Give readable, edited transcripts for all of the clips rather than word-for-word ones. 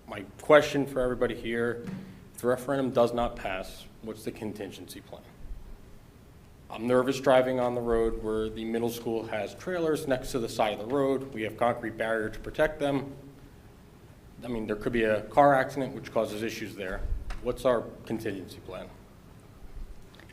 My question for everybody here, if the referendum does not pass, what's the contingency plan? I'm nervous driving on the road where the middle school has trailers next to the side of the road. We have concrete barrier to protect them. I mean, there could be a car accident which causes issues there. What's our contingency plan?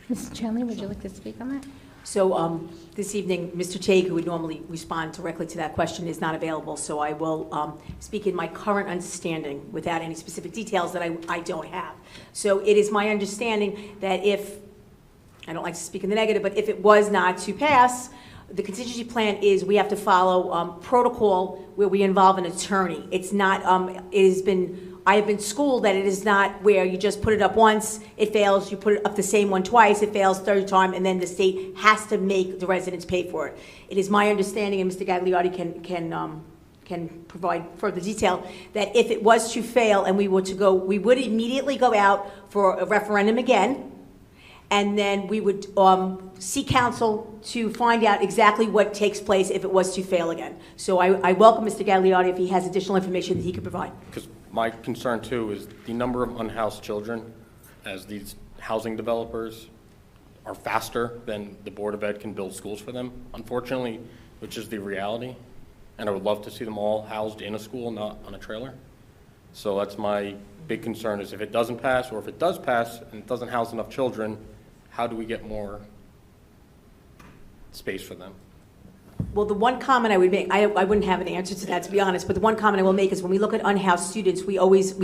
Mrs. Chandler, would you like to speak on that? So this evening, Mr. Tague, who would normally respond directly to that question, is not available, so I will speak in my current understanding without any specific details that I don't have. So it is my understanding that if, I don't like to speak in the negative, but if it was not to pass, the contingency plan is we have to follow protocol where we involve an attorney. It's not, I have been schooled that it is not where you just put it up once, it fails, you put it up the same one twice, it fails third time, and then the state has to make the residents pay for it. It is my understanding, and Mr. Gagliotti can provide further detail, that if it was to fail and we were to go, we would immediately go out for a referendum again, and then we would seek counsel to find out exactly what takes place if it was to fail again. So I welcome Mr. Gagliotti if he has additional information that he could provide. Because my concern too is the number of unhoused children as these housing developers are faster than the Board of Ed can build schools for them, unfortunately, which is the reality. And I would love to see them all housed in a school, not on a trailer. So that's my big concern, is if it doesn't pass, or if it does pass and it doesn't house enough children, how do we get more space for them? Well, the one comment I would make, I wouldn't have an answer to that, to be honest, but the one comment I will make is when we look at unhoused students, we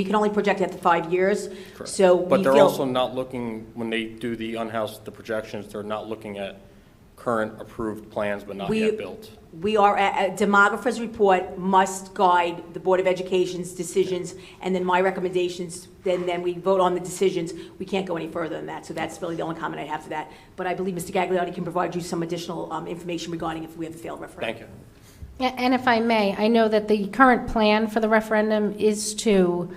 can only project at the 5 years. Correct. So but they're also not looking, when they do the unhoused, the projections, they're not looking at current approved plans but not yet built. We are, a demographer's report must guide the Board of Education's decisions, and then my recommendations, then we vote on the decisions. We can't go any further than that, so that's really the only comment I have to that. But I believe Mr. Gagliotti can provide you some additional information regarding if we have a failed referendum. Thank you. And if I may, I know that the current plan for the referendum is to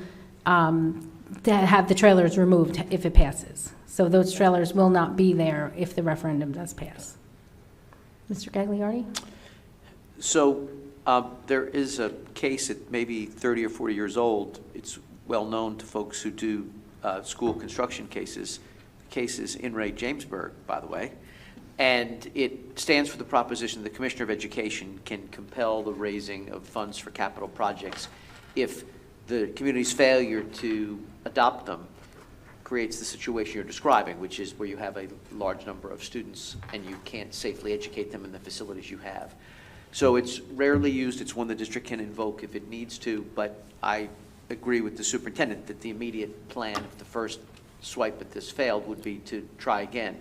have the trailers removed if it passes. So those trailers will not be there if the referendum does pass. Mr. Gagliotti? So there is a case that may be 30 or 40 years old. It's well known to folks who do school construction cases. The case is in Ray Jamesburg, by the way. And it stands for the proposition the Commissioner of Education can compel the raising of funds for capital projects if the community's failure to adopt them creates the situation you're describing, which is where you have a large number of students and you can't safely educate them in the facilities you have. So it's rarely used. It's one the district can invoke if it needs to, but I agree with the superintendent that the immediate plan, if the first swipe at this failed, would be to try again.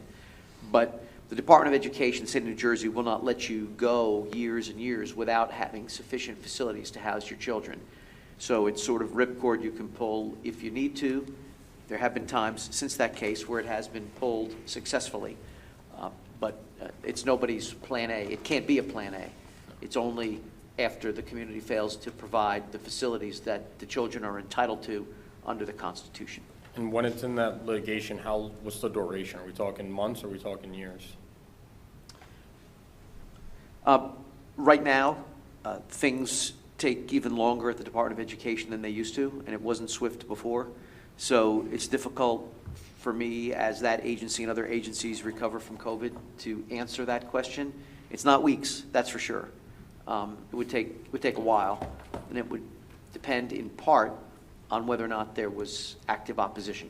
But the Department of Education, the state of New Jersey, will not let you go years and years without having sufficient facilities to house your children. So it's sort of ripcord you can pull if you need to. There have been times since that case where it has been pulled successfully, but it's nobody's plan A. It can't be a plan A. It's only after the community fails to provide the facilities that the children are entitled to under the Constitution. And when it's in that litigation, what's the duration? Are we talking months or are we talking years? Right now, things take even longer at the Department of Education than they used to, and it wasn't swift before. So it's difficult for me, as that agency and other agencies recover from COVID, to answer that question. It's not weeks, that's for sure. It would take a while, and it would depend in part on whether or not there was active opposition.